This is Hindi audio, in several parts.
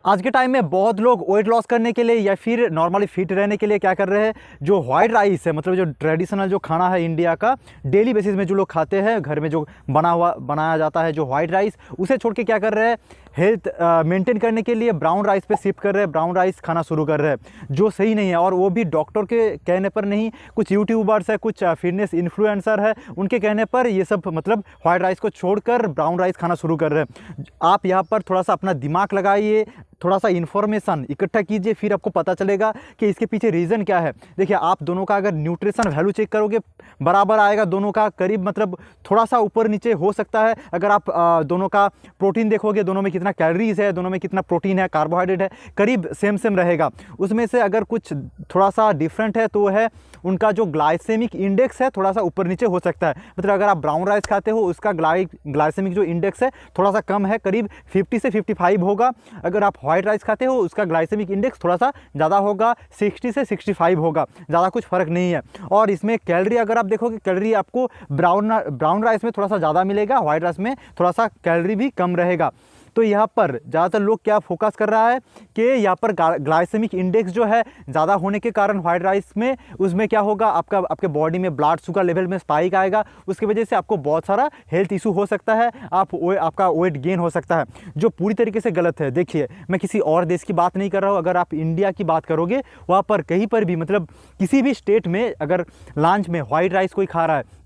आज के टाइम में बहुत लोग वेट लॉस करने के लिए या फिर नॉर्मली फिट रहने के लिए क्या कर रहे हैं, जो वाइट राइस है मतलब जो ट्रेडिशनल जो खाना है इंडिया का, डेली बेसिस में जो लोग खाते हैं, घर में जो बनाया जाता है जो वाइट राइस, उसे छोड़ के क्या कर रहे हैं, हेल्थ मेंटेन करने के लिए ब्राउन राइस पे शिफ्ट कर रहे हैं, ब्राउन राइस खाना शुरू कर रहे हैं, जो सही नहीं है। और वो भी डॉक्टर के कहने पर नहीं, कुछ यूट्यूबर्स है, कुछ फिटनेस इन्फ्लुएंसर है, उनके कहने पर ये सब मतलब वाइट राइस को छोड़कर ब्राउन राइस खाना शुरू कर रहे हैं। आप यहाँ पर थोड़ा सा अपना दिमाग लगाइए, थोड़ा सा इन्फॉर्मेशन इकट्ठा कीजिए, फिर आपको पता चलेगा कि इसके पीछे रीज़न क्या है। देखिए, आप दोनों का अगर न्यूट्रिशन वैल्यू चेक करोगे, बराबर आएगा दोनों का, करीब मतलब थोड़ा सा ऊपर नीचे हो सकता है। अगर आप दोनों का प्रोटीन देखोगे, दोनों में कितना कैलोरीज है, दोनों में कितना प्रोटीन है, कार्बोहाइड्रेट है, करीब सेम रहेगा। उसमें से अगर कुछ थोड़ा सा डिफरेंट है तो है उनका जो ग्लाइसेमिक इंडेक्स है, थोड़ा सा ऊपर नीचे हो सकता है। मतलब अगर आप ब्राउन राइस खाते हो, उसका ग्लाइसेमिक जो इंडेक्स है थोड़ा सा कम है, करीब 50 से 55 होगा। अगर आप व्हाइट राइस खाते हो, उसका ग्लाइसेमिक इंडेक्स थोड़ा सा ज़्यादा होगा, 60 से 65 होगा, ज़्यादा कुछ फ़र्क नहीं है। और इसमें कैलोरी अगर आप देखोगे, कैलोरी आपको ब्राउन राइस में थोड़ा सा ज़्यादा मिलेगा, व्हाइट राइस में थोड़ा सा कैलोरी भी कम रहेगा। तो यहाँ पर ज़्यादातर लोग क्या फोकस कर रहा है कि यहाँ पर ग्लाइसेमिक इंडेक्स जो है ज़्यादा होने के कारण व्हाइट राइस में, उसमें क्या होगा, आपके बॉडी में ब्लड शुगर लेवल में स्पाइक आएगा, उसकी वजह से आपको बहुत सारा हेल्थ इशू हो सकता है, आपका वेट गेन हो सकता है, जो पूरी तरीके से गलत है। देखिए, मैं किसी और देश की बात नहीं कर रहा हूँ, अगर आप इंडिया की बात करोगे, वहाँ पर कहीं पर भी मतलब किसी भी स्टेट में अगर लंच में व्हाइट राइस कोई खा रहा है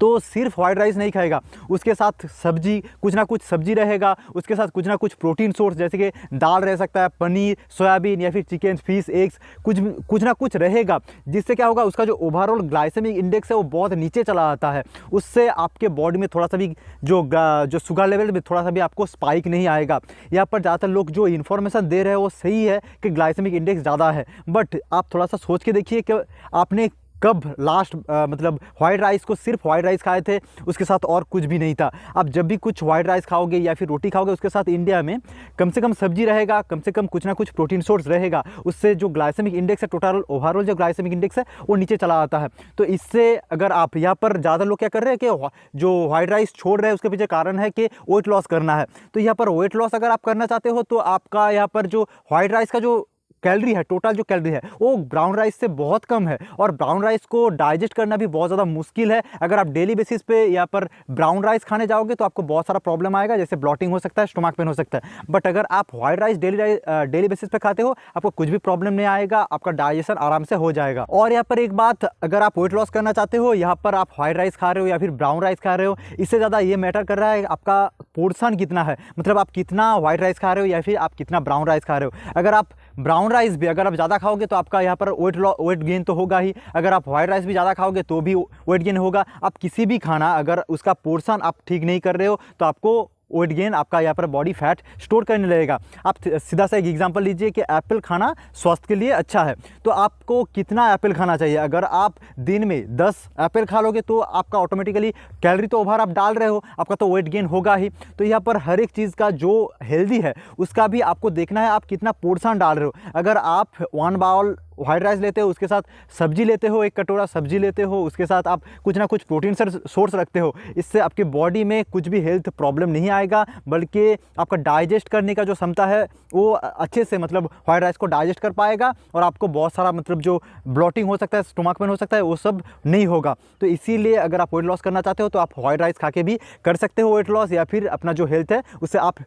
तो सिर्फ वाइट राइस नहीं खाएगा, उसके साथ सब्जी, कुछ ना कुछ सब्जी रहेगा, उसके साथ कुछ ना कुछ प्रोटीन सोर्स जैसे कि दाल रह सकता है, पनीर, सोयाबीन या फिर चिकन, फिश, एग्स, कुछ ना कुछ रहेगा, जिससे क्या होगा, उसका जो ओवरऑल ग्लाइसेमिक इंडेक्स है वो बहुत नीचे चला आता है। उससे आपके बॉडी में थोड़ा सा भी जो शुगर लेवल में थोड़ा सा भी आपको स्पाइक नहीं आएगा। यहाँ पर ज़्यादातर लोग जो इन्फॉर्मेशन दे रहे हैं वो सही है कि ग्लाइसेमिक इंडेक्स ज़्यादा है, बट आप थोड़ा सा सोच के देखिए कि आपने कब लास्ट मतलब वाइट राइस को सिर्फ वाइट राइस खाए थे, उसके साथ और कुछ भी नहीं था। आप जब भी कुछ वाइट राइस खाओगे या फिर रोटी खाओगे, उसके साथ इंडिया में कम से कम सब्जी रहेगा, कम से कम कुछ ना कुछ प्रोटीन सोर्स रहेगा, उससे जो ग्लाइसेमिक इंडेक्स है, टोटल ओवरऑल जो ग्लाइसेमिक इंडेक्स है वो नीचे चला आता है। तो इससे अगर आप यहाँ पर ज़्यादा लोग क्या कर रहे हैं कि जो वाइट राइस छोड़ रहे हैं, उसके पीछे कारण है कि वेट लॉस करना है। तो यहाँ पर वेट लॉस अगर आप करना चाहते हो तो आपका यहाँ पर जो वाइट राइस का जो कैलोरी है, टोटल जो कैलोरी है वो ब्राउन राइस से बहुत कम है, और ब्राउन राइस को डाइजेस्ट करना भी बहुत ज़्यादा मुश्किल है। अगर आप डेली बेसिस पे यहाँ पर ब्राउन राइस खाने जाओगे तो आपको बहुत सारा प्रॉब्लम आएगा, जैसे ब्लॉटिंग हो सकता है, स्टोमक पेन हो सकता है। बट अगर आप वाइट राइस डेली बेसिस पे खाते हो, आपको कुछ भी प्रॉब्लम नहीं आएगा, आपका डाइजेशन आराम से हो जाएगा। और यहाँ पर एक बात, अगर आप वेट लॉस करना चाहते हो, यहाँ पर आप वाइट राइस खा रहे हो या फिर ब्राउन राइस खा रहे हो, इससे ज़्यादा ये मैटर कर रहा है आपका पोर्शन कितना है, मतलब आप कितना वाइट राइस खा रहे हो या फिर आप कितना ब्राउन राइस खा रहे हो। अगर आप ब्राउन राइस भी अगर आप ज़्यादा खाओगे तो आपका यहाँ पर वेट गेन तो होगा ही, अगर आप वाइट राइस भी ज़्यादा खाओगे तो भी वेट गेन होगा। आप किसी भी खाना अगर उसका पोर्शन आप ठीक नहीं कर रहे हो तो आपको वेट गेन, आपका यहाँ पर बॉडी फैट स्टोर करने लगेगा। आप सीधा सा एक एग्जांपल लीजिए कि एप्पल खाना स्वास्थ्य के लिए अच्छा है, तो आपको कितना एप्पल खाना चाहिए। अगर आप दिन में 10 एप्पल खा लोगे तो आपका ऑटोमेटिकली कैलोरी तो ओवर आप डाल रहे हो, आपका तो वेट गेन होगा ही। तो यहाँ पर हर एक चीज़ का जो हेल्दी है उसका भी आपको देखना है, आप कितना पोर्शन डाल रहे हो। अगर आप 1 बाउल वाइट राइस लेते हो, उसके साथ सब्जी लेते हो, 1 कटोरा सब्जी लेते हो, उसके साथ आप कुछ ना कुछ प्रोटीन सोर्स रखते हो, इससे आपके बॉडी में कुछ भी हेल्थ प्रॉब्लम नहीं आएगा, बल्कि आपका डाइजेस्ट करने का जो क्षमता है वो अच्छे से मतलब वाइट राइस को डाइजेस्ट कर पाएगा, और आपको बहुत सारा मतलब जो ब्लॉटिंग हो सकता है, स्टोमक पेन हो सकता है, वो सब नहीं होगा। तो इसीलिए अगर आप वेट लॉस करना चाहते हो तो आप वाइट राइस खा के भी कर सकते हो वेट लॉस, या फिर अपना जो हेल्थ है उससे आप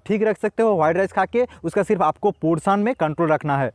ठीक रख सकते हो वाइट राइस खा के। उसका सिर्फ आपको पोर्शन में कंट्रोल रखना है।